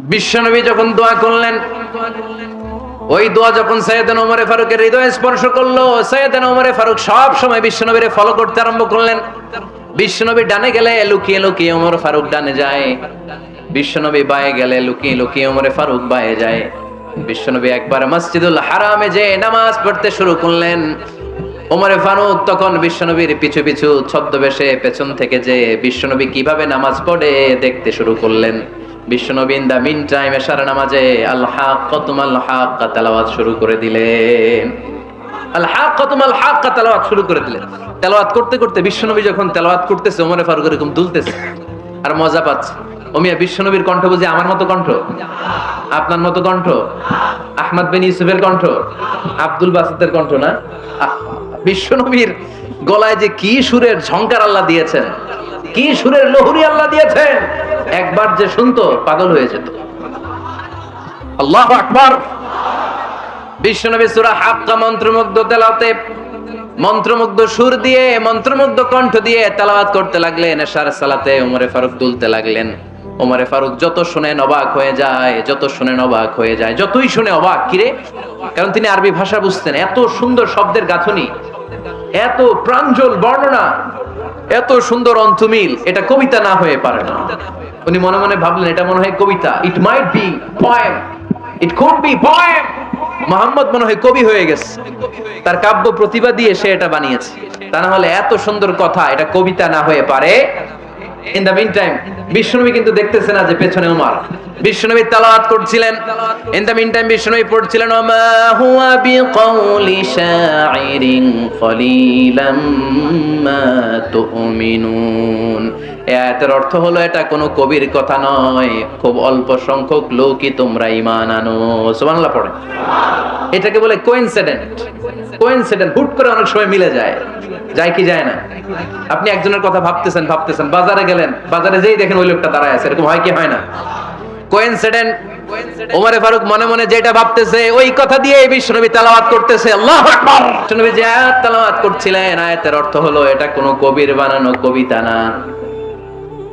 বিশ্বনবী যখন দোয়া করলেন, ওই দোয়া যখন সাইয়েদনা ওমর ফারুকের হৃদয়ে স্পর্শ করলো, সাইয়েদনা ওমর ফারুক সব সময় বিশ্বনবীরে ফলো করতে আরম্ভ করলেন। বিশ্বনবী ডানে গেলে লুকিয়ে লুকিয়ে ওমর ফারুক ডানে যায়, বিশ্বনবী বায়ে গেলে লুকিয়ে লুকিয়ে ওমর ফারুক বায়ে যায়। বিশ্বনবী একবার মসজিদুল হারামে যে নামাজ পড়তে শুরু করলেন, ওমর ফারুক তখন বিশ্বনবীর পিছু পিছু ছদ্মবেশে পেছন থেকে যে বিশ্বনবী কিভাবে নামাজ পড়ে দেখতে শুরু করলেন। বিশ্বনবী ইন দা মিন টাইম এশার নামাজে আল হাক্কাতুমাল হাক্কা তেলাওয়াত শুরু করে দিলেন। আল হাক্কাতুমাল হাক্কা তেলাওয়াত শুরু করে দিলেন। তেলাওয়াত করতে করতে বিশ্বনবী যখন তেলাওয়াত করতেছে, ওমর ফারুক এরকম দুলতেছে আর মজা পাচ্ছে। ওমিয়া বিশ্বনবীর কণ্ঠ বুঝি আমার মতো কণ্ঠ, আপনার মতো কণ্ঠ, আহমদ বিন ইউসুফের কণ্ঠ, আব্দুল বাসিতের কণ্ঠ না? বিশ্বনবীর গলায় যে কি সুরের ঝংকার আল্লাহ দিয়েছেন, কি সুরের লহরী আল্লাহ দিয়েছেন, একবার যে শুনতো পাগল হয়ে যেত। আল্লাহু আকবার। বিশ্বনবী সূরা হাক্কা মন্ত্রমুগ্ধ তেলাওয়াতে, মন্ত্রমুগ্ধ সুর দিয়ে, মন্ত্রমুগ্ধ কণ্ঠ দিয়ে তেলাওয়াত করতে লাগলেন। এশার সালাতে ওমর ফারুক দুলতে লাগলেন। ওমর ফারুক যত শুনেন অবাক হয়ে যায়, যত শুনেন অবাক হয়ে যায়, যতই শুনে অবাক। কিরে? কারণ তিনি আরবি ভাষা বুঝতেন। এত সুন্দর শব্দের গাঁথনি, এত প্রাঞ্জল বর্ণনা, এত সুন্দর অন্তমিল, এটা কবিতা না হয়ে পারে না। উনি মনে মনে ভাবলেন এটা মনে হয় কবিতা, it might be poem, it could be poem. Muhammad মনে হয় কবি হয়ে গেছে, তার কাব্য প্রতিভা দিয়ে সে এটা বানিয়েছে। তা না হলে এত সুন্দর কথা এটা কবিতা না হয়ে পারে। ইন দা মিন টাইম বিশ্বনবী কিন্তু দেখতেছে না যে পেছনে ওমর। বিশ্বনবী তেলাওয়াত করছিলেন, ইন দা মিন টাইম বিশ্বনবী পড়ছিলেন ওমা হুয়া বিকাউলি শাইরিন কলিলাম মা তুমিনুন। এই আয়াতের অর্থ হলো এটা কোনো কবির কথা নয়, খুব অল্প সংখ্যক লোকই তোমরা ঈমান আনো। সুবহানাল্লাহ পড়ে। এটাকে বলে কোইনসিডেন্ট। কোইনসিডেন্ট, হুট করে অনেক সময় মিলে যায়। যায় কি যায় না? আপনি একজনের কথা ভাবতেছেন ভাবতেছেন, বাজারে গেলেন, বাজারে যেই দেখেন ওই লোকটা দাঁড়ায় আছে। এরকম হয় কি হয় না? কোইনসিডেন্ট। ওমর ফারুক মনে মনে যেটা ভাবতেছে ওই কথা দিয়ে বিশ্বনবী তেলাওয়াত করতেছে। আল্লাহু আকবার। বিশ্বনবী যে আয়াত তেলাওয়াত করছিলেন, আয়াতের অর্থ হলো এটা কোনো কবির বানানো কবিতা না,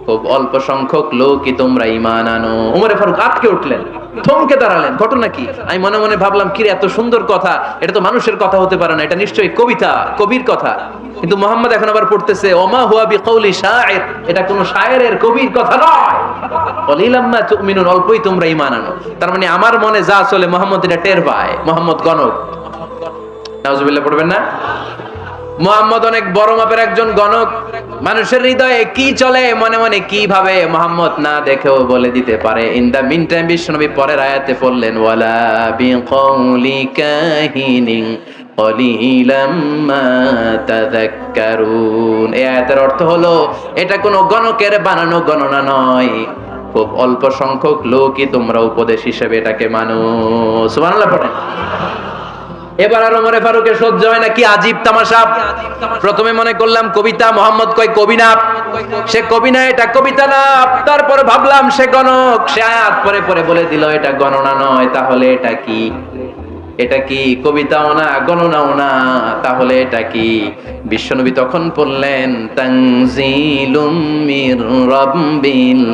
খুব অল্প সংখ্যক লোকই তোমরা ঈমান আনো। ওমর ফারুক আটকে উঠলেন, থমকে দাঁড়ালেন। ঘটনা কি? আমি মনে মনে ভাবলাম, কিরে এত সুন্দর কথা, এটা তো মানুষের কথা হতে পারে না, এটা নিশ্চয়ই কবিতা, কবির কথা। কিন্তু মুহাম্মদ এখন আবার পড়তেছে ওমা হুয়া বিকাউলি শাইর, এটা কোন শায়েরের, কবির কথা নয়। কলিলাম মা তুমিনুন, অল্পই তোমরা ঈমান আনো। তার মানে আমার মনে যা চলে মুহাম্মদ এটা টের পায়। মুহাম্মদ গণক। নাউজুবিল্লাহ পড়বেন না? মুহাম্মদ অনেক বড় মাপের একজন গণক। মানুষের হৃদয়ে কি চলে, মনে মনে কি ভাবে, মুহাম্মদ না দেখেও বলে দিতে পারে। ইন দা মিন টাইম বিশ্বনবী পরের আয়াতে পড়লেন ওয়ালা বিকাউলি কাহিনিন কলিলাম মা তাযাক্কারুন। এই আয়াতের অর্থ হলো এটা কোনো গণকের বানানো গণনা নয়, খুব অল্প সংখ্যক লোকই তোমরা উপদেশ হিসেবে এটাকে মানো। সুবহানাল্লাহ পড়েন। এবার আর ওমর ফারুকের সহ্য হয় না, কি আজীব তামাশা। প্রথমে মনে করলাম কবিতা, মোহাম্মদ কয় কবি না, সে কবি না, এটা কবিতা না। তারপরে ভাবলাম সে গণক, সে আয়াত পরে পরে বলে দিল এটা গণনা নয়। তাহলে এটা কি? এটা কি কবিতাও না, গণনাও না, তাহলে এটা কি? বিশ্বনবী তখন পড়লেন তানজিলুম মির রাব্বিল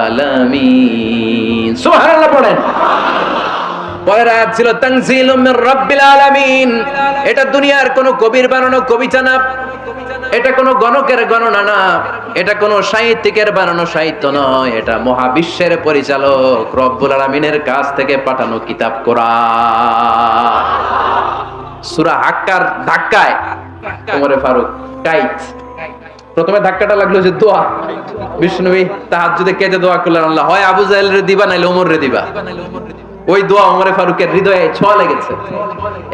আলামিন। সুবহানাল্লাহ পড়েন। পরের আয়াত ছিল তানজিলুম মির রাব্বিল আলামিন। এটা দুনিয়ার কোন কবির বানানো কবিতা না, এটা কোন গণকের গণনা না, এটা কোন সাহিত্যিকের বানানো সাহিত্য নয়, এটা মহাবিশ্বের পরিচালক রব্বুল আলামিনের কাছ থেকে পাঠানো কিতাব কোরআন। সূরা হাক্কার ধাক্কায় ওমর ফারুক টাইট। প্রথমে ধাক্কাটা লাগলো যে দোয়া। বিশ্বনবী তাহাজ্জুদে কেঁদে দোয়া করলেন, আল্লাহ হয় আবু জাহেল রে দিবা নাইলে ওমর রে দিবা। ওই দোয়া ওমর ফারুকের হৃদয়ে ছোঁয়া লেগেছে।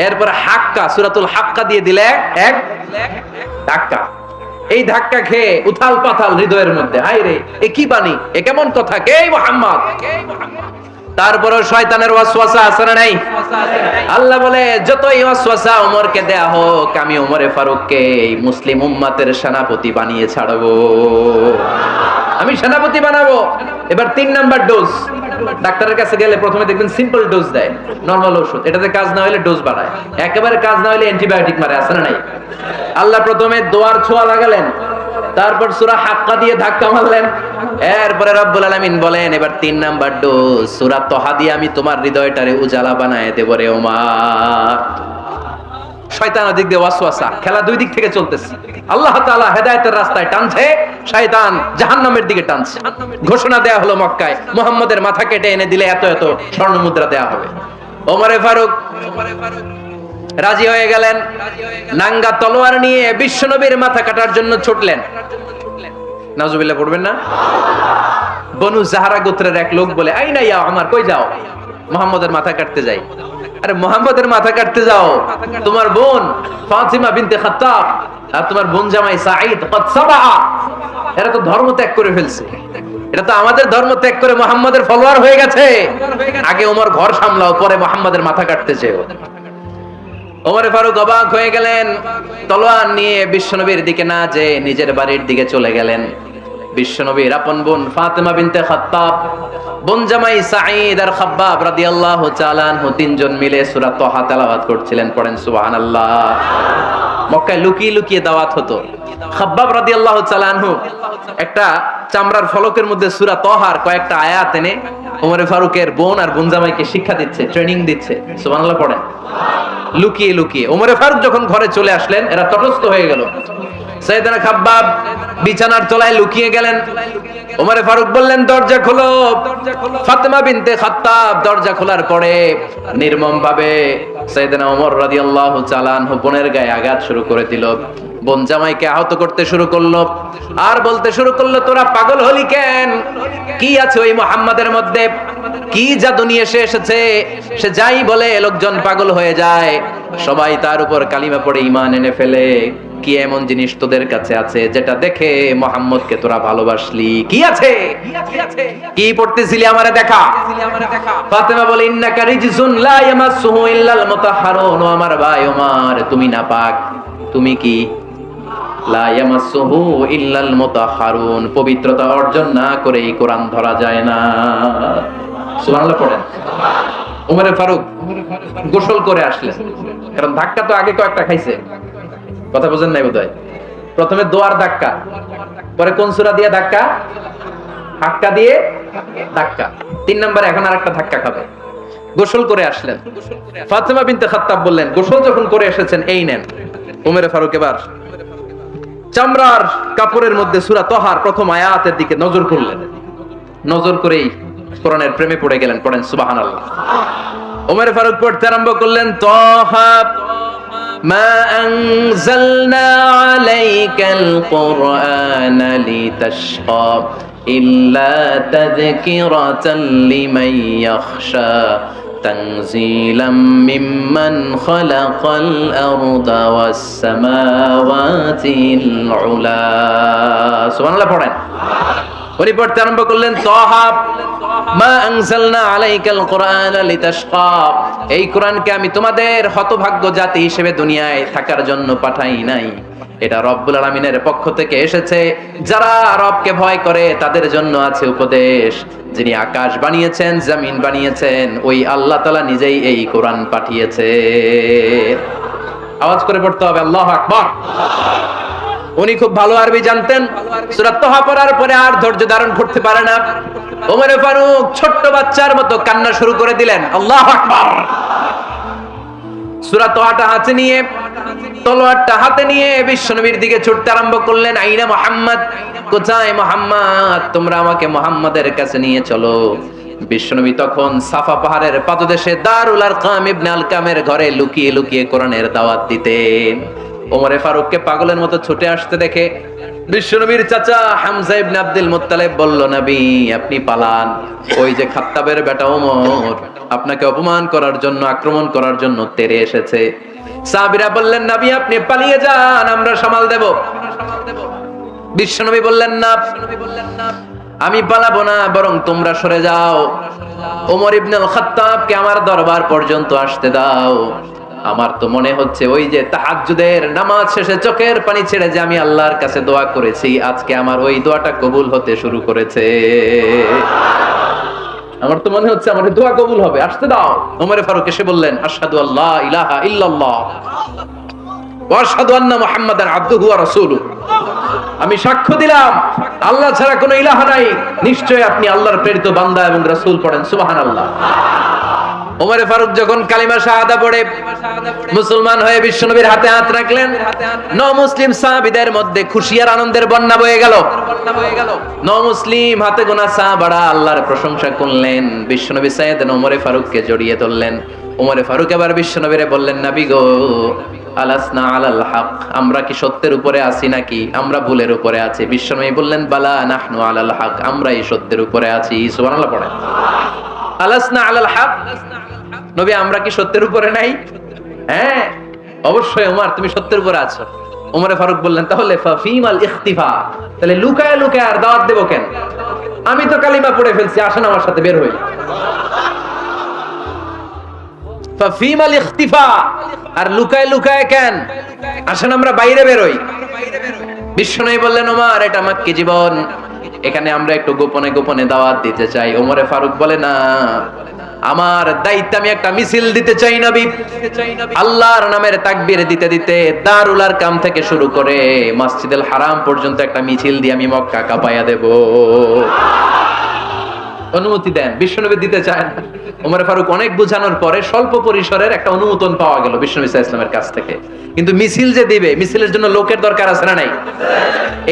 এরপরে হাক্কা, সূরাতুল হাক্কা দিয়ে দিলে এক ধাক্কা। এই ধাক্কা খেয়ে উথাল পাথাল হৃদয়ের মধ্যে, হায় রে এ কি বাণী, এ কেমন কথা, কে মুহাম্মদ? তারপরে শয়তানের ওয়াসওয়াসা আছে না নাই? আল্লাহ বলে যতই ওয়াসওয়াসা ওমরকে দেয়া হোক, আমি ওমর ফারুককে মুসলিম উম্মতের সেনাপতি বানিয়ে ছাড়বো, আমি সেনাপতি বানাবো। এবার 3 নাম্বার ডোজ। ডাক্তারের কাছে গেলে প্রথমে দেখবেন সিম্পল ডোজ দেয়, নরমাল ওষুধ। এটাতে কাজ না হলে ডোজ বাড়ায়, একেবারে কাজ না হলে অ্যান্টিবায়োটিক মারে, আছে না নাই? আল্লাহ প্রথমে দোয়ার ছোঁয়া লাগালেন, তারপর সূরা হাক্কা দিয়ে ধাক্কা মারলেন। এরপরে রব্বুল আলামিন বলেন, এবার 3 নাম্বার ডোজ সূরা তহা দিয়ে আমি তোমার হৃদয়টারে উজালা বানায় দেব রে ওমর। শয়তান ওদিক দিয়ে ওয়াসওয়াসা, খেলা দুই দিক থেকে চলতেছে। আল্লাহ তাআলা হেদায়েতের রাস্তায় টানছে, শয়তান জাহান্নামের দিকে টানছে। ঘোষণা দেয়া হলো মক্কায়, মুহাম্মদের মাথা কেটে এনে দিলে এত এত স্বর্ণ মুদ্রা দেয়া হবে। ওমরে ফারুক রাজি হয়ে গেলেন। নাঙ্গা তলোয়ার নিয়ে বিশ্বনবীর মাথা কাটার জন্য ছুটলেন। নাউজুবিল্লাহ পড়বেন না? বনু জাহরা গোত্রের এক লোক বলে, আইনা ইয়া ওমর, কই যাও? মুহাম্মদের মাথা কাটতে যাই। আরে মুহাম্মদের মাথা কাটতে যাও? তোমার বোন ফাতিমা বিনতে খাত্তাব আর তোমার বোন জামাই সাঈদ কদ সাবা, এরা তো ধর্ম ত্যাগ করে ফেলছে। এটা তো আমাদের ধর্ম ত্যাগ করে মুহাম্মদের ফলোয়ার হয়ে গেছে। আগে ওমর ঘর সামলাও, পরে মুহাম্মদের মাথা কাটতে চেও। ওমরে ফারুক অবাক হয়ে গেলেন। তলোয়ার নিয়ে বিশ্বনবীর দিকে না যে নিজের বাড়ির দিকে চলে গেলেন। বিশ্বনবীর আপন বোন ফাতিমা বিনতে খাত্তাব, বোন জামাই সাঈদ আর খাব্বাব রাদিয়াল্লাহু তাআলা আনহু তিনজন মিলে সূরা তহা তেলাওয়াত করছিলেন। পড়েন সুবহানাল্লাহ। মক্কায় লুকিয়ে লুকিয়ে দাওয়াত হতো। খাব্বাব রাদিয়াল্লাহু তাআলা আনহু একটা চামড়ার ফলকের মধ্যে সূরা তহার কয়েকটা আয়াত এনে ওমরে ফারুকের বোন আর বোন জামাইকে শিক্ষা দিচ্ছে, ট্রেনিং দিচ্ছে। সুবহানাল্লাহ পড়েন। লুকিয়ে লুকিয়ে ওমরে ফারুক যখন ঘরে চলে আসলেন, এরা তটস্থ হয়ে গেল। সাইয়েদনা খাব্বাব বিছানার তলায় লুকিয়ে গেলেন। ওমরে ফারুক বললেন, দরজা খোলো। ফাতিমা বিনতে খাত্তাব দরজা খোলার পরে নির্মম ভাবে সাইয়েদনা ওমর রাদিয়াল্লাহু তাআলা আনহু বোনের গায়ে আঘাত শুরু করে দিল। বোন জামাইকে আহত করতে শুরু করলো আর বলতে শুরু করলো, তোরা পাগল হলি কেন? কি আছে ওই মুহাম্মাদের মধ্যে? কি জাদু নিয়ে এসেছে? সে যাই বলে লোকজন পাগল হয়ে যায়, সবাই তার উপর কালিমা পড়ে ঈমান এনে ফেলে। কি এমন জিনিস তোদের কাছে আছে যেটা দেখে মুহাম্মদকে তোরা ভালোবাসলি? কি আছে? কি পড়তেছিলি আমারে দেখা। ফাতেমা বলে, ইন্নাকা রিজসুন লা ইয়ামাসসুহু ইল্লাল মুতাহহারুন। ও আমার ভাই ওমর, তুমি নাপাক। তুমি কি? লা ইয়ামাসসুহু ইল্লাল মুতাহহারুন, পবিত্রতা অর্জন না করে এই কোরআন ধরা যায় না। সুবহানাল্লাহ পড়েন। ওমরে ফারুক গোসল করে আসলেন, কারণ ধাক্কা তো আগে কয়েকটা খাইছে। কথা বুঝেন নাই বোধহয়? প্রথমে দোয়ার ধাক্কা, পরে কোন সূরা দিয়ে ধাক্কা? হাক্কা দিয়ে ধাক্কা। 3 নম্বরে এখন আরেকটা ধাক্কা খাবে। গোসল করে আসলেন। ফাতিমা বিনতে খাত্তাব বললেন, গোসল যখন করে এসেছেন, এই নেন। ওমরে ফারুক এবার চামড়ার কাপড়ের মধ্যে সূরা তহার প্রথম আয়াতের দিকে নজর করলেন। নজর করেই কোরআনের প্রেমে পড়ে গেলেন। পড়েন সুবহানাল্লাহ। ওমরে ফারুক পড়তে আরম্ভ করলেন, তহা মা আনজালনা আলাইকাল কুরআনা লিতাশকা ইল্লা তাযকিরাতাল লিমান ইয়াখশা তানজিলাম মিম্মান খালাকাল আরদা ওয়াস সামাওয়াতিল উলা। সুবহানাল্লাহ পড়েন। উনি পড়তে আরম্ভ করলেন, তহা মা আনজালনা আলাইকাল কুরআনা লিতাশকা, এই কোরআনকে আমি তোমাদের হতভাগ্য জাতি হিসেবে দুনিয়ায় থাকার জন্য পাঠাই নাই। এটা রব্বুল আলামিনের পক্ষ থেকে এসেছে। যারা রবকে ভয় করে তাদের জন্য আছে উপদেশ। যিনি আকাশ বানিয়েছেন, জমিন বানিয়েছেন, ওই আল্লাহ তাআলা নিজেই এই কোরআন পাঠিয়েছে। আওয়াজ করে পড়তে হবে, আল্লাহু আকবার। উনি খুব ভালো আরবি জানতেন। সূরা তহা পড়ার পরে আর ধৈর্য ধারণ করতে পারে না। ওমরে ফারুক ছোট্ট বাচ্চার মতো কান্না শুরু করে দিলেন। আল্লাহু আকবার। সূরা তহাটা হাতে নিয়ে, তলোয়ারটা হাতে নিয়ে বিশ্বনবীর দিকে ছুটতে আরম্ভ করলেন। আইনা মুহাম্মদ, কোথায় মুহাম্মদ? তোমরা আমাকে মুহাম্মাদের কাছে নিয়ে চলো। বিশ্বনবী তখন সাফা পাহাড়ের পাদদেশে দারুল আরকাম ইবনে আলকামের ঘরে লুকিয়ে লুকিয়ে কোরআনের দাওয়াত দিতেন। ওমরে ফারুককে পাগলের মতো ছুটে আসতে দেখে বিশ্বনবীর চাচা হামজা ইবনে আব্দুল মুত্তালিব বলল, নবী আপনি পালান। ওই যে খাত্তাবের বেটা ওমর আপনাকে অপমান করার জন্য, আক্রমণ করার জন্য তেড়ে এসেছে। সাহাবীরা বললেন, নবী আপনি পালিয়ে যান, আমরা সামাল দেব। বিশ্বনবী বললেন, না, আমি পালাবো না, বরং তোমরা সরে যাও। ওমর ইবনে আল খাত্তাবকে আমার দরবার পর্যন্ত আসতে দাও। আমার তো মনে হচ্ছে ওই যে তাহাজ্জুদের নামাজ শেষে চোখের পানি ছেড়ে যে আমি আল্লাহর কাছে দোয়া করেছি, আজকে আমার ওই দোয়াটা কবুল হতে শুরু করেছে। আমার তো মনে হচ্ছে আমার দোয়া কবুল হবে, আসতে দাও। ওমরে ফারুক এসে বললেন, আশহাদু আল্লা ইলাহা ইল্লাল্লাহ ওয়া আশহাদু আন্না মুহাম্মাদান আবদুহু ওয়া রাসূলুহু। আমি সাক্ষ্য দিলাম আল্লাহ ছাড়া কোনো ইলাহ নাই, নিশ্চয় আপনি আল্লাহর প্রেরিত বান্দা এবং রাসূল। পড়েন সুবহানাল্লাহ। ওমরে ফারুক যখন কালিমা শাহাদা পড়ে মুসলমান হয়ে বিশ্বনবীর হাতে হাত রাখলেন, মুসলিম সাহাবীদের মধ্যে খুশি আর আনন্দের বন্যা বয়ে গেল। মুসলিম হাতে গোনা সাহাবারা আল্লাহর প্রশংসা করলেন। বিশ্বনবী সাইয়েদনা ওমরে ফারুককে জড়িয়ে ধরলেন। ওমরে ফারুক এবার বিশ্বনবীরে বললেন, নবী গো, আলাসনা আলাল হক, আমরা কি সত্যের উপরে আছি নাকি আমরা ভুলের উপরে আছি? বিশ্বনবী বললেন, বালা নাহনু আলাল হক, আমরা এই সত্যের উপরে আছি। সুবহানাল্লাহ পড়েন। আলাসনা আলাল হক, নবী আমরা কি সত্যের উপরে নাই? হ্যাঁ অবশ্যই ওমর, তুমি সত্যের উপরে আছো। ওমরে ফারুক বললেন, তাহলে ফাফিমাল ইখতিফা, তাহলে লুকায় লুকায় আর দাওয়াত দেব কেন? আমি তো কালিমা পড়ে ফেলছি, আসেন আমার সাথে বের হই। ফাফিমাল ইখতিফা, আর লুকায় লুকায় কেন? আসেন আমরা বাইরে বের হই। বিশ্বনবী বললেন, ওমর এটা মাক্কি জীবন, এখানে আমরা একটু গোপনে গোপনে দাওয়াত দিতে চাই। ওমরে ফারুক বলে, না, আমার দায়িত্ব, আমি একটা মিছিল দিতে চাই নবী। আল্লাহর নামের তাকবীর দিতে দিতে দারুল আরকাম থেকে শুরু করে মসজিদুল হারাম পর্যন্ত একটা মিছিল দিয়ে আমি মক্কা কাঁপাইয়া দেব। অনুমতি দেন। বিশ্বনবী দিতে চায় না। ওমর ফারুক অনেক বুঝানোর পরে স্বল্প পরিসরের একটা অনুমোদন পাওয়া গেল বিশ্বনবী সাল্লাল্লাহু আলাইহি ওয়াসাল্লামের কাছ থেকে। কিন্তু মিছিল যে দিবে, মিছিলের জন্য লোকের দরকার আছে না নাই?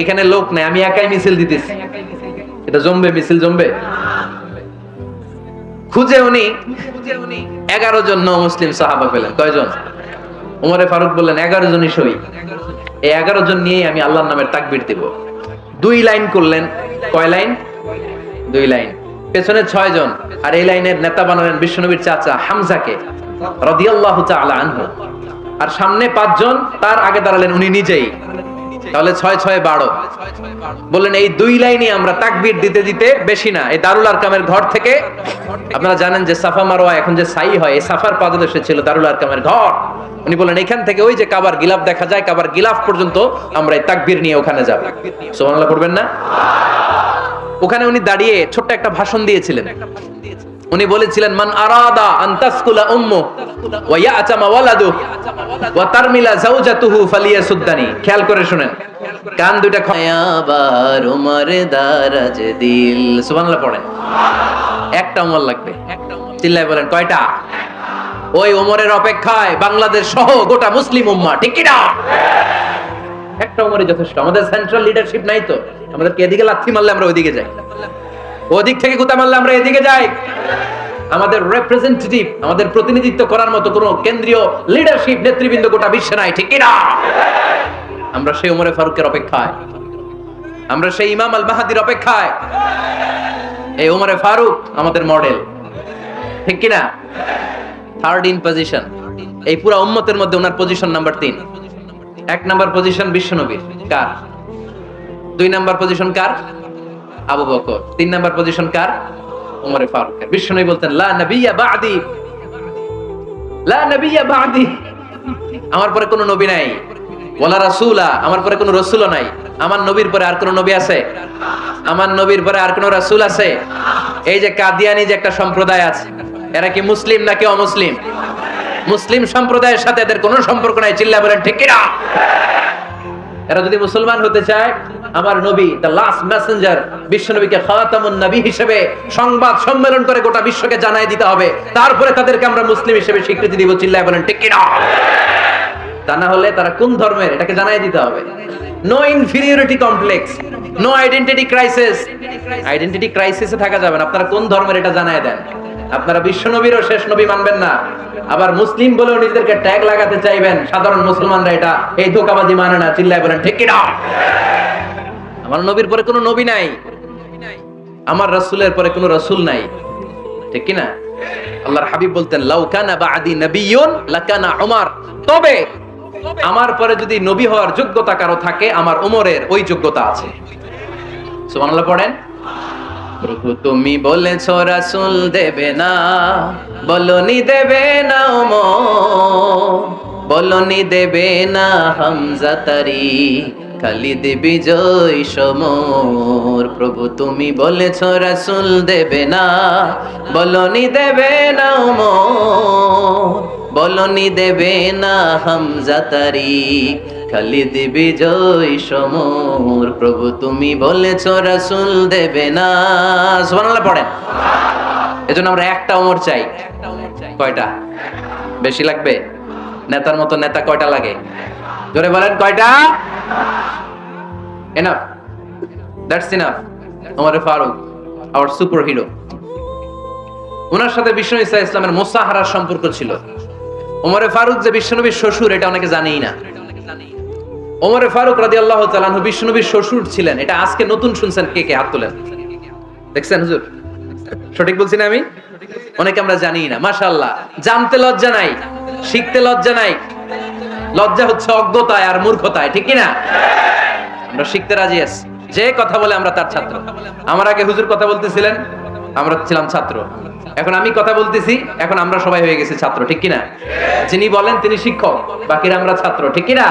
এখানে লোক নাই, আমি একাই মিছিল দিতেছি। এটা জমবে? মিছিল জমবে? খুঁজে উনি 11 জন মুসলিম সাহাবা পেলেন। কয়জন? ওমরে ফারুক বললেন, 11 জনই সই। এই 11 জন নিয়ে আমি আল্লাহর নামের তাকবীর দিব। 2 লাইন করলেন। কয় লাইন? 2 লাইন। পেছনে 6 জন, আর এই লাইনের নেতা বানালেন বিশ্বনবীর চাচা হামজাকে রাদিয়াল্লাহু তাআলা আনহু। আর সামনে 5 জন, তার আগে দাঁড়ালেন উনি নিজেই। তাহলে 6 6 12। বললেন এই 2 লাইনে আমরা তাকবীর দিতে দিতে, বেশি না, এই দারুল আরকামের ঘর থেকে, আপনারা জানেন যে সাফা মারওয়া এখন যে সাই হয়, এই সাফার পাদদেশে ছিল দারুল আরকামের ঘর। উনি বললেন এখান থেকে ওই যে কাবার গিলাফ দেখা যায়, কাবার গিলাফ পর্যন্ত আমরা এই তাকবীর নিয়ে ওখানে যাব। সুবহানাল্লাহ পড়বেন না? ওখানে উনি দাঁড়িয়ে ছোট্ট একটা ভাষণ দিয়েছিলেন। উনি বলেছিলেন, মান আরাদা আন তাসকুলা উম্মু ওয়া ইয়াতামা ওয়ালাদু ওয়া তারমিলা যাওজাতুহু ফালিয়াসুদ্দানি। খেয়াল করে শুনেন, কান দুইটা আবার উমর দারাজ দিল। সুবহানাল্লাহ পড়েন। একটা উমর লাগবে। চিল্লায় বলেন, কয়টা? ওই উমরের অপেক্ষায় বাংলাদেশ সহ গোটা মুসলিম উম্মাহ, ঠিক কি না? একটা উমরই যথেষ্ট। আমাদের সেন্ট্রাল লিডারশিপ নাই তো, আমাদেরকে এদিকে লাথি মারলে আমরা ওইদিকে যাই, ওদিক থেকে গুতা মারলে আমরা এদিকে যাই। আমাদের রিপ্রেজেন্টেটিভ, আমাদের প্রতিনিধিত্ব করার মতো কোনো কেন্দ্রীয় লিডারশিপ নেতৃবৃন্দ গোটা বিশ্বে নাই, ঠিক কি না? আমরা সেই ওমরে ফারুকের অপেক্ষায়, আমরা সেই ইমাম আল মাহদির অপেক্ষায়। এই ওমরে ফারুক আমাদের মডেল, ঠিক কি না? 3rd ইন পজিশন এই পুরো উম্মতের মধ্যে। ওনার পজিশন নাম্বার 3। 1 নাম্বার পজিশন বিশ্বনবীর। কার? 2 নাম্বার পজিশন কার? আবু বকর। 3 নাম্বার পজিশন কার? ওমরে ফারুকের। বিশ্বনবী বলতেন, লা নবিয়্যা বা'দি, লা নবিয়্যা বা'দি, আমার পরে কোনো নবী নাই। ওয়ালা রাসূলা, আমার পরে কোনো রাসূলও নাই। আমার নবীর পরে আর কোনো নবী আছে? আমার নবীর পরে আর কোনো রাসূল আছে? এই যে কাদিয়ানি যে একটা সম্প্রদায় আছে, এরা কি মুসলিম নাকি অমুসলিম? মুসলিম সম্প্রদায়ের সাথে এদের কোনো সম্পর্ক নাই। চিল্লায় বলেন, ঠিক কি না? এরা যদি মুসলমান হতে চায়, আমার নবী দ্য লাস্ট মেসেঞ্জার বিশ্বনবীকে খাতামুন নবী হিসেবে সংবাদ সম্মেলন করে গোটা বিশ্বকে জানাই দিতে হবে, তারপরে তাদেরকে আমরা মুসলিম হিসেবে স্বীকৃতি দিব। চিল্লায় বলেন, ঠিক কি না? তা না হলে তারা কোন ধর্মের, এটাকে জানাই দিতে হবে। No inferiority complex, no identity crisis. Identity ক্রাইসিসে থাকা যাবে না। আপনারা কোন ধর্মের এটা জানাই দেন। আপনারা বিশ্বনবীরও শেষ নবী মানবেন না, আবার মুসলিম বলেও নিজেদেরকে ট্যাগ লাগাতে চাইবেন। সাধারণ মুসলমানরা এটা, এই ধোঁকাবাজি মানে না। চিল্লায় বলেন, ঠিক কি না? আমার নবীর পরে কোনো নবী নাই, আমার রাসূলের পরে কোনো রাসূল নাই, ঠিক কি না? আল্লাহর হাবিব বলতেন, লাউ কানা বা'দি নাবিয়্যুন লাকানা উমর, তবে আমার পরে যদি নবী হওয়ার যোগ্যতা কারো থাকে, আমার ওমরের ওই যোগ্যতা আছে। সুবহানাল্লাহ পড়েন। প্রভু তুমি বলেছো রাসূল দেবে না, বলনি দেবে না ওমর, বলনি দেবে না হামজা তারি, খালিদ বিজয় সমর। প্রভু তুমি বলেছো রাসূল দেবে না, বলনি দেবে না ওমর, বলনি দেবে না হামজা তারি, খালিদ বিজয় সমর, প্রভু তুমি বলেছ রাসূল দেবে না। সুবহানাল্লাহ পড়েন। এজন্য আমরা একটা ওমর চাই। কয়টা? বেশি লাগবে? নেতার মতো নেতা কয়টা লাগে? জোরে বলেন কয়টা? Enough, that's enough. Omar Farooq, our super hero. ওনার সাথে বিশ্বনবী সাল্লাল্লাহু আলাইহি ওয়াসাল্লামের মুসাহারার সম্পর্ক ছিল। ওমর ফারুক যে বিশ্বনবীর শ্বশুর, এটা অনেকে জানেই না। ওমর ফারুক রাদিয়াল্লাহু তাআলা আনহু বিশ্বনবীর শ্বশুর ছিলেন। এটা আজকে নতুন শুনছেন, কে কে হাত তোলেন? দেখছেন হুজুর? সঠিক বলছি না আমি? অনেকে আমরা জানি না। মাশাআল্লাহ, জানতে লজ্জা নাই, শিখতে লজ্জা নাই। লজ্জা হচ্ছে অজ্ঞতায় আর মূর্খতায়, ঠিক কি না? আমরা শিখতে রাজি আছি। যে কথা বলে আমরা তার ছাত্র। আমার আগে হুজুর কথা বলতেছিলেন, আমরা ছিলাম ছাত্র। এখন আমি কথা বলতেছি, এখন আমরা সবাই হয়ে গেছি ছাত্র, ঠিক কি না? যিনি বলেন তিনি শিক্ষক, বাকিরা আমরা ছাত্র, ঠিক কি না?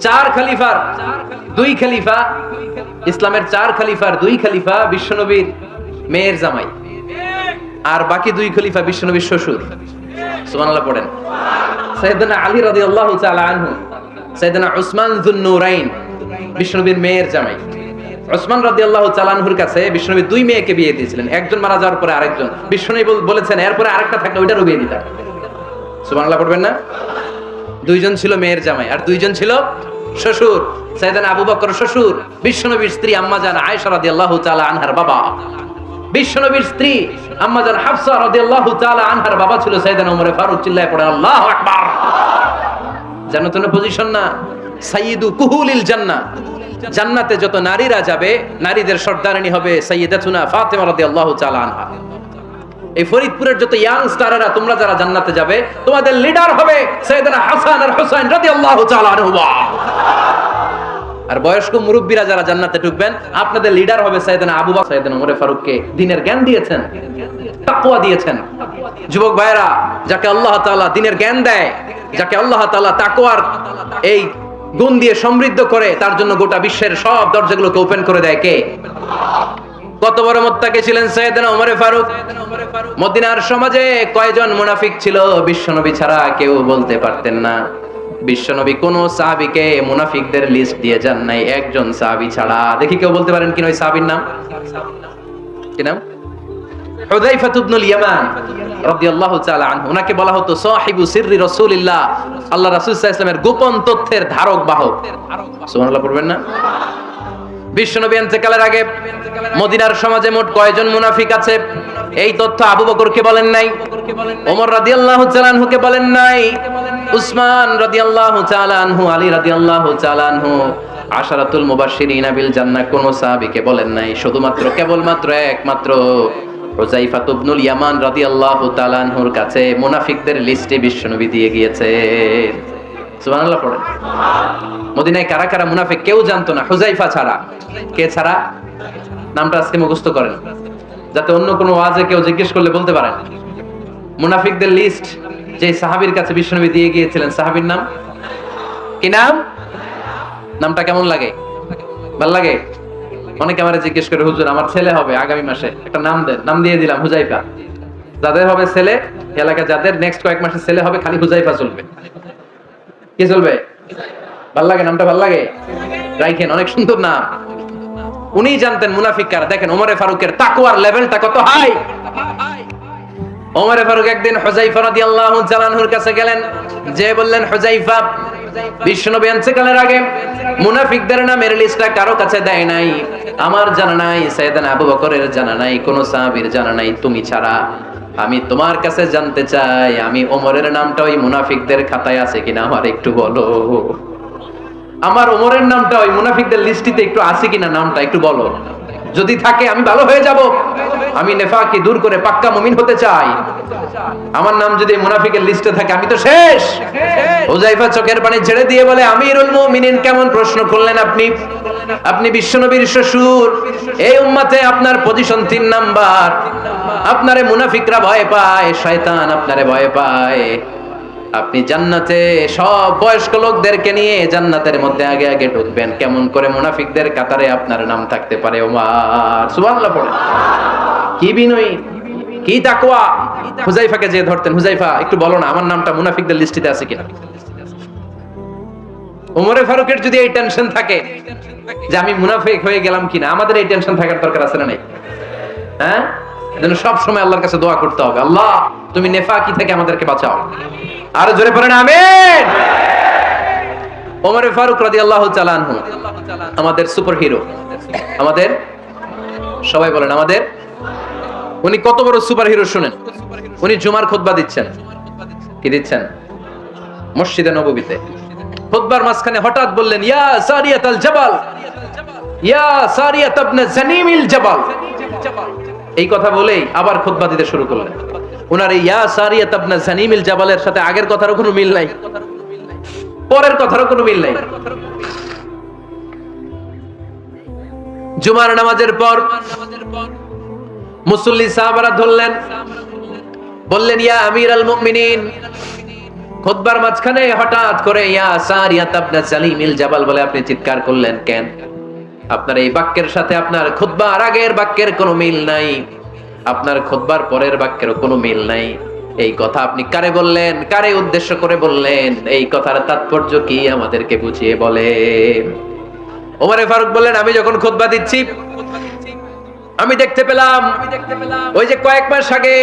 চার খলিফার দুই খলিফা, ইসলামের চার খলিফার দুই খলিফা বিশ্বনবীর মেয়ের জামাই, আর বাকি দুই খলিফা বিশ্বনবীর শ্বশুর। সুবহানাল্লাহ পড়েন। সাইয়েদনা আলী রাদিয়াল্লাহু তাআলা আনহু, সাইয়েদনা উসমান যুন নূরাইন বিশ্বনবীর মেয়ের জামাই। উসমান রাদিয়াল্লাহু তাআলা আনহুর কাছে বিশ্বনবী দুই মেয়েকে বিয়ে দিয়েছিলেন। একজন মারা যাওয়ার পরে আরেকজন। বিশ্বনবী বলেছেন এরপরে আরেকটা থাকলে ওইটারও বিয়ে দিতাম। সুবহানাল্লাহ পড়বেন না? দুইজন ছিল মেয়ের জামাই আর দুইজন ছিল শ্বশুর। সাইয়েদনা আবু বকর শ্বশুর, বিশ্বনবীর স্ত্রী আম্মা জান আয়েশা রাদিয়াল্লাহু তাআলা আনহার বাবা। বিশ্বনবীর স্ত্রী আম্মা জান হাফসা রাদিয়াল্লাহু তাআলা আনহার বাবা ছিল সাইয়েদনা ওমর ফারুক। চিল্লায় পড়েন আল্লাহু আকবার। জান্নাতুল পজিশন না, সাইয়্যিদু কুহুলিল জান্নাহ। জান্নাতে যত নারীরা যাবে, নারীদের সর্দারিনী হবে সাইয়্যিদাতুনা ফাতেমা রাদিয়াল্লাহু তাআলা আনহা। এই ফরিদপুরের যত ইয়াং স্টাররা তোমরা যারা জান্নাতে যাবে, তোমাদের লিডার হবে সাইয়েদনা হাসান আর হুসাইন রাদিয়াল্লাহু তাআলা আনহুমা। আর বয়স্ক মুরব্বীরা যারা জান্নাতে ঢুকবেন, আপনাদের লিডার হবে সাইয়েদনা আবু বকর। সাইয়েদনা ওমর ফারুককে দ্বীনের জ্ঞান দিয়েছেন, তাকওয়া দিয়েছেন। যুবক ভাইরা, যাকে আল্লাহ তাআলা দ্বীনের জ্ঞান দেয়, যাকে আল্লাহ তাআলা তাকওয়ার এই গুণ দিয়ে সমৃদ্ধ করে, তার জন্য গোটা বিশ্বের সব দরজাগুলোকে ওপেন করে দেয় কে? কত বড় মুত্তাকি ছিলেন সাইয়েদনা ওমর ফারুক। মদিনার সমাজে কয়জন মুনাফিক ছিল বিশ্বনবী ছাড়া কেউ বলতে পারতেন না। বিশ্বনবী কোন সাহাবীকে মুনাফিকদের লিস্ট দিয়ে যান নাই, একজন সাহাবী ছাড়া। দেখি কেউ বলতে পারেন কিনা ওই সাহাবীর নাম? কি নাম? হুযায়ফা ইবনুল ইয়ামান রাদিয়াল্লাহু তাআলা আনহু। ওনাকে বলা হতো সাহিবু সিররি রাসূলিল্লাহ, আল্লাহ রাসূল সাল্লাল্লাহু আলাইহি ওয়াসাল্লামের গোপন তথ্যের ধারক বাহক। সুবহানাল্লাহ পড়বেন না? বিশ্বনবী ইন্তেকালের আগে মদিনার সমাজে মোট কয়জন মুনাফিক আছে, এই তথ্য আবু বকরকে বলেন নাই, ওমর রাদিয়াল্লাহু তাআলা আনহুকে বলেন নাই, উসমান রাদিয়াল্লাহু তাআলা আনহু, আলী রাদিয়াল্লাহু তাআলা আনহু, আশারাতুল মুবাশশিরিনা বিল জান্নাহ কোন সাহাবীকে বলেন নাই। শুধুমাত্র কেবলমাত্র একমাত্র হুযায়ফা ইবনুল ইয়ামান রাদিয়াল্লাহু তাআলা আনহুর কাছে মুনাফিকদের লিস্টে বিশ্বনবী দিয়ে গিয়েছেন। সুবহানাল্লাহ পড়েন। মদিনায় কারা কারা মুনাফিক কেউ জানতো না হুযায়ফা ছাড়া। কে ছাড়া? নামটা আজকে মুখস্থ করেন, যাতে অন্য কোনো ওয়াজে কেউ জিজ্ঞেস করলে বলতে পারেন। মুনাফিকদের লিস্ট যে সাহাবীর কাছে বিশ্বনবী দিয়ে গিয়েছিলেন, সাহাবীর নাম কি? নাম? নামটা কেমন লাগে? ভালো লাগে? অনেকে আমারে জিজ্ঞেস করে, হুজুর আমার ছেলে হবে আগামী মাসে, একটা নাম দেন। নাম দিয়ে দিলাম হুযায়ফা। যাদের হবে ছেলে, এলাকা যাদের নেক্সট কয়েক মাসে ছেলে হবে, খালি হুযায়ফা চলবে। কি চলবে? ভাল লাগে? নামটা ভাল লাগে? রাইখেন, অনেক সুন্দর নাম। উনি জানতেন মুনাফিক কারা। দেখেন ওমর ফারুকের তাকওয়ার লেভেলটা কত হাই। ওমর ফারুক একদিন হুযায়ফা রাদিয়াল্লাহু তাআলা আনহুর কাছে গেলেন, যে বললেন, হুযায়ফা, বিশ্বনবী ইন্তেকালের আগে মুনাফিকদের নামের লিস্টটা কারো কাছে দেয় নাই, আমার জানা নাই, সাইয়েদনা আবু বকরের জানা নাই, কোন সাহাবীর জানা নাই, তুমি ছাড়া। আমি তোমার কাছে জানতে চাই, আমি ওমরের নামটা ওই মুনাফিকদের খাতায় আছে কিনা আমার একটু বলো। আমার ওমরের নামটা ওই মুনাফিকদের লিস্টিতে একটু আছে কিনা, নামটা একটু বলো। যদি থাকে আমি ভালো হয়ে যাব। আমি নেফাকি দূর করে পাক্কা মুমিন হতে চাই। আমার নাম যদি মুনাফিকের লিস্টে থাকে আমি তো শেষ। হুযায়ফা চোখের পানি ছেড়ে দিয়ে বলে, আমিরুল মুমিনিন, কেমন প্রশ্ন করলেন আপনি? আপনি বিশ্বনবীর শ্বশুর। এই উম্মতে আপনার পজিশন 3 নাম্বার। আপনারে মুনাফিকরা ভয় পায়, শয়তান আপনারে ভয় পায়। আপনি জান্নাতে সব বয়স্ক লোকদেরকে নিয়ে জান্নাতের মধ্যে আগে আগে ঢুকবেন। কেমন করে মুনাফিকদের কাতারে আপনার নাম থাকতে পারে ওমর? সুবহানাল্লাহ পড়ে। কি বিনয়ী, কি তাকওয়া। হুযায়ফাকে যে ধরতেন, হুযায়ফা একটু বলো না আমার নামটা মুনাফিকদের লিস্টিতে আছে কিনা। ওমরে ফারুকের যদি এই টেনশন থাকে যে আমি মুনাফিক হয়ে গেলাম কিনা, আমাদের এই টেনশন থাকার দরকার আছে না নাই? হ্যাঁ, যেন সব সময় আল্লাহর কাছে দোয়া করতে হবে, আল্লাহ তুমি নেফাকি থেকে আমাদেরকে বাঁচাও। আরো জোরে পড়েন আমিন। ওমরে ফারুক রাদিয়াল্লাহু তাআলা আনহু আমাদের সুপার হিরো, আমাদের সবাই বলেন আমাদের, উনি কত বড় সুপার হিরো শুনেন। উনি জুমার খুতবা দিচ্ছেন, কি দিচ্ছেন? মসজিদে নববীতে খুতবার মাঝখানে হঠাৎ বললেন, ইয়া সারিয়াতাল জাবাল, ইয়া সারিয়াত ইবনে জানিমিল জাবাল। এই কথা বলেই আবার খুতবা দিতে শুরু করলেন। ওনার এই ইয়া সারিয়াত ইবনে জানিমিল জাবালের সাথে আগের কথারও কোনো মিল নাই, পরের কথারও কোনো মিল নাই। জুমার নামাজের পর মুসল্লি সাহাবারা ধরলেন, বললেন ইয়া আমিরাল মুমিনিন। খুতবার মাঝখানে হঠাৎ করে ইয়া সারিয়াত ইবনে জানিমিল জাবাল বলে আপনি চিৎকার করলেন কেন? আপনার এই বাক্যের সাথে আপনার খুতবার আগের বাক্যের কোনো মিল নাই, আপনার খুতবার পরের বাক্যেরও কোনো মিল নাই। এই কথা আপনি কারে বললেন, কারে উদ্দেশ্য করে বললেন? এই কথার তাৎপর্য কি আমাদেরকে বুঝিয়ে বলেন। ওমরে ফারুক বললেন, আমি যখন খুতবা দিচ্ছি আমি দেখতে পেলাম ওই যে কয়েক মাস আগে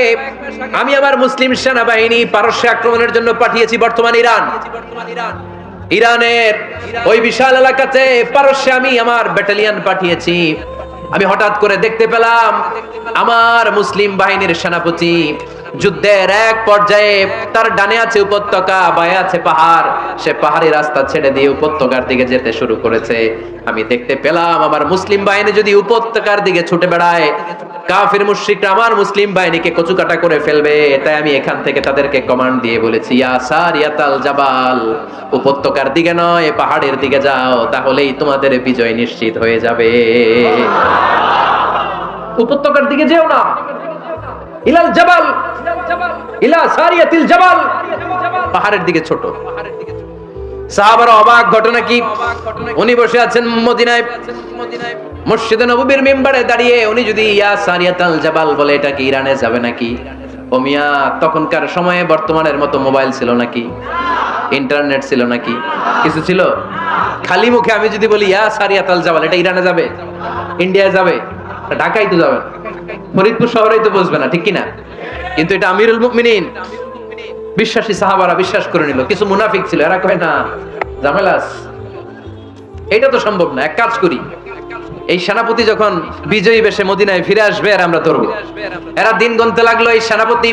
আমি আমার মুসলিম সেনাবাহিনী পারস্যে আক্রমণের জন্য পাঠিয়েছি, বর্তমান ইরানের ওই বিশাল এলাকাতে পারস্যে আমি আমার ব্যাটালিয়ন পাঠিয়েছি। আমি হঠাৎ করে দেখতে পেলাম আমার মুসলিম বাহিনীর সেনাপতি যুদ্ধের এক পর্যায়ে তার ডানে আছে উপত্যকা, বায়ে আছে পাহাড়, সে পাহাড়ি রাস্তা ছেড়ে দিয়ে উপত্যকার দিকে যেতে শুরু করেছে। আমি দেখতে পেলাম আমার মুসলিম বাহিনী যদি উপত্যকার দিকে ছুটে বেড়ায়, কাফির মুশরিকরা আমার মুসলিম বাহিনীকে কচুকাটা করে ফেলবে। তাই আমি এখান থেকে তাদেরকে কমান্ড দিয়ে বলেছি, ইয়া সারিয়াতাল জাবাল, উপত্যকার দিকে নয় পাহাড়ের দিকে যাও, তাহলেই তোমাদের বিজয় নিশ্চিত হয়ে যাবে। উপত্যকার দিকে যেও না, ইলাল জাবাল, ইলা সারিয়াতিল জাবাল, পাহাড়ের দিকে ছোট। সাহাবারা অবাক, ঘটনা কি? উনি বসে আছেন মদিনায়, মসজিদে নববীর মিম্বারে দাঁড়িয়ে, উনি যদি ইয়া সারিয়াতাল জাবাল বলে এটা কি ইরানে যাবে নাকি? ও মিয়া, তখনকার সময়ে বর্তমানের মতো মোবাইল ছিল নাকি? ইন্টারনেট ছিল নাকি? কিছু ছিল? খালি মুখে আমি যদি বলি ইয়া সারিয়াতাল জাবাল, এটা ইরানে যাবে, ইন্ডিয়ায় যাবে, ঢাকায় তো যাবে, ফরিদপুর শহরেই তো বসবে না, ঠিক কিনা? কিন্তু এটা আমিরুল মুমিনিন বিশ্বাসী সাহাবারা বিশ্বাস করে নিল। কিছু মুনাফিক ছিল, এরা কয় না ঝামেলাস, এটা তো সম্ভব না। এক কাজ করি, এই সেনাপতি যখন বিজয়ী বেশে মদিনায় ফিরে আসবে আর আমরা ধরবো। এরা দিন গুনতে লাগলো, এই সেনাপতি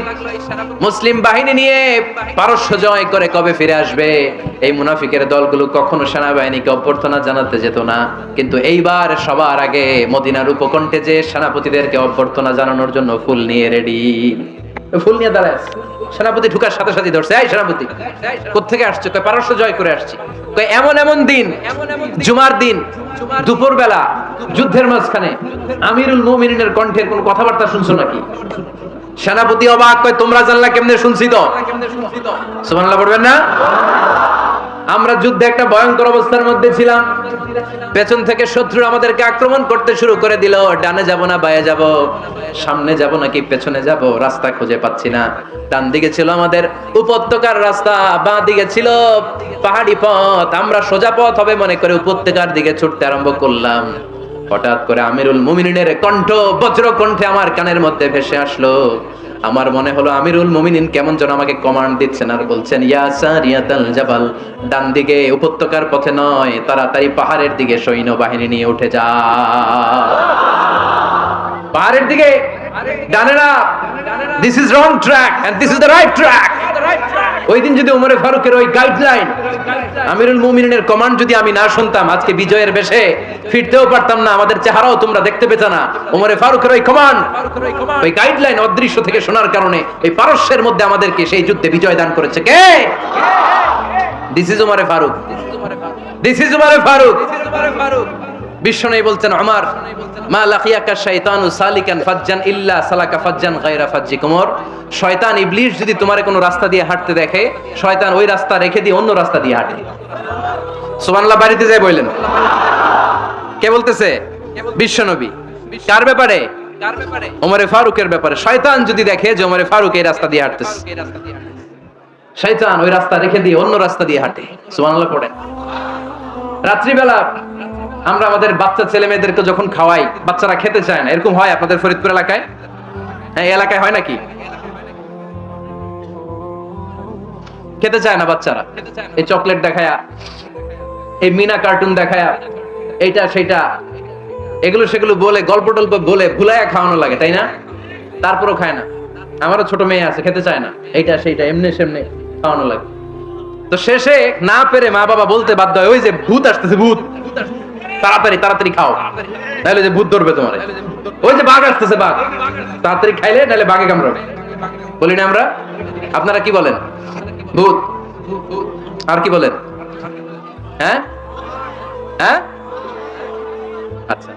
মুসলিম বাহিনী নিয়ে পারস্য জয় করে কবে ফিরে আসবে। এই মুনাফিকের দলগুলো কখনো সেনাবাহিনীকে অভ্যর্থনা জানাতে যেত না, কিন্তু এইবার সবার আগে মদিনার উপকণ্ঠে যে সেনাপতিদেরকে অভ্যর্থনা জানানোর জন্য ফুল নিয়ে রেডি, ফুল নিয়ে দাঁড়ায়। সেনাপতি ঢুকার সাথে সাথে ধরছে, এই সেনাপতি কোত্থেকে আসছে? কয় পারস্য জয় করে আসছি। কয় এমন এমন দিন, জুমার দিন দুপুর বেলা যুদ্ধের মাঝখানে আমিরুল মুমিনিনের কণ্ঠের কোন কথাবার্তা শুনছো নাকি? সেনাপতি অবাক, কয় তোমরা জানলা কেমনে? শুনছি তো। সুবহানাল্লাহ পড়বেন না? আমরা যুদ্ধে একটা ভয়ঙ্কর অবস্থার মধ্যে ছিলাম, পেছন থেকে শত্রু আমাদেরকে আক্রমণ করতে শুরু করে দিল। ডানে যাব না বায়ে যাব, সামনে যাব নাকি পেছনে যাব, রাস্তা খুঁজে পাচ্ছি না। ডান দিকে ছিল আমাদের উপত্যকার রাস্তা, বাঁ দিকে ছিল পাহাড়ি পথ। আমরা সোজা পথ হবে মনে করে উপত্যকার দিকে ছুটতে আরম্ভ করলাম। হঠাৎ করে আমিরুল মুমিনিনের কণ্ঠ বজ্র কণ্ঠে আমার কানের মধ্যে ভেসে আসলো। আমার মনে হলো আমিরুল মুমিনিন কেমন যেন আমাকে কমান্ড দিচ্ছেন আর বলছেন, ইয়া সারিয়াতাল জাবাল, ডান দিকে উপত্যকার পথে নয়, তাড়াতাড়ি পাহাড়ের দিকে সৈন্য বাহিনী নিয়ে উঠে যা। পাহাড়ের দিকে, ডানে না। This is wrong track and this is the right track. ওই দিন যদি ওমরে ফারুকের ওই গাইডলাইন, আমিরুল মুমিনিনের কমান্ড যদি আমি না শুনতাম, আজকে বিজয়ের বেশে ফিরতেও পারতাম না, আমাদের চেহারাও তোমরা দেখতে পেতে না। ওমরে ফারুকের ওই কমান্ড, ওই গাইডলাইন অদৃশ্য থেকে শোনার কারণে এই পারস্যের মধ্যে আমাদেরকে সেই যুদ্ধে বিজয় দান করেছে কে? দিস ইজ ওমরে ফারুক, দিস ইজ ওমরে ফারুক। বিশ্বনবী বলতেন, ওমর মা লাকিয়াকা শাইতানু সালিকান ফাজ্জান ইল্লা সালাকা ফাজ্জান গায়রা ফাজ্জিকুম। শয়তান ইবলিস যদি তোমারে কোনো রাস্তা দিয়ে হাঁটতে দেখে, শয়তান ওই রাস্তা রেখে দিয়ে অন্য রাস্তা দিয়ে হাঁটে। সুবহানাল্লাহ বাড়িতে যায় বললেন। কে বলতেছে? বিশ্বনবী। কার ব্যাপারে? ওমরে ফারুকের ব্যাপারে। শয়তান যদি দেখে যে ওমরে ফারুক এই রাস্তা দিয়ে হাঁটতেছে, শয়তান ওই রাস্তা রেখে দিয়ে অন্য রাস্তা দিয়ে হাঁটে। সুবহানাল্লাহ পড়েন। রাত্রিবেলা আমরা আমাদের বাচ্চা ছেলে মেয়েদেরকে যখন খাওয়াই, বাচ্চারা খেতে চায় না, এরকম হয় আপনাদের ফরিদপুর এলাকায়? হ্যাঁ, এই এলাকায় হয় নাকি? খেতে চায় না বাচ্চারা, এই চকলেট দেখায়া, এই মিনা কার্টুন দেখায়া, এইটা সেটা এগুলো সেগুলো বলে, গল্প টল্প বলে ভুলাইয়া খাওয়ানো লাগে, তাই না? তারপরও খায় না। আমারও ছোট মেয়ে আছে, খেতে চায় না, এইটা সেইটা এমনি সেমনে খাওয়ানো লাগে। তো শেষে না পেরে মা বাবা বলতে বাধ্য হয়, ওই যে ভূত আসতেছে, ভূত, তাড়াতাড়ি তাড়াতাড়ি খাও, নাহলে যে ভূত ধরবে তোমার, ওই যে বাঘ আসতেছে, বাঘ, তাড়াতাড়ি খাইলে নাহলে বাঘে কামড়াবে। বলি না আমরা? আপনারা কি বলেন? ভূত। আর কি বলেন? হ্যাঁ, হ্যাঁ, আচ্ছা।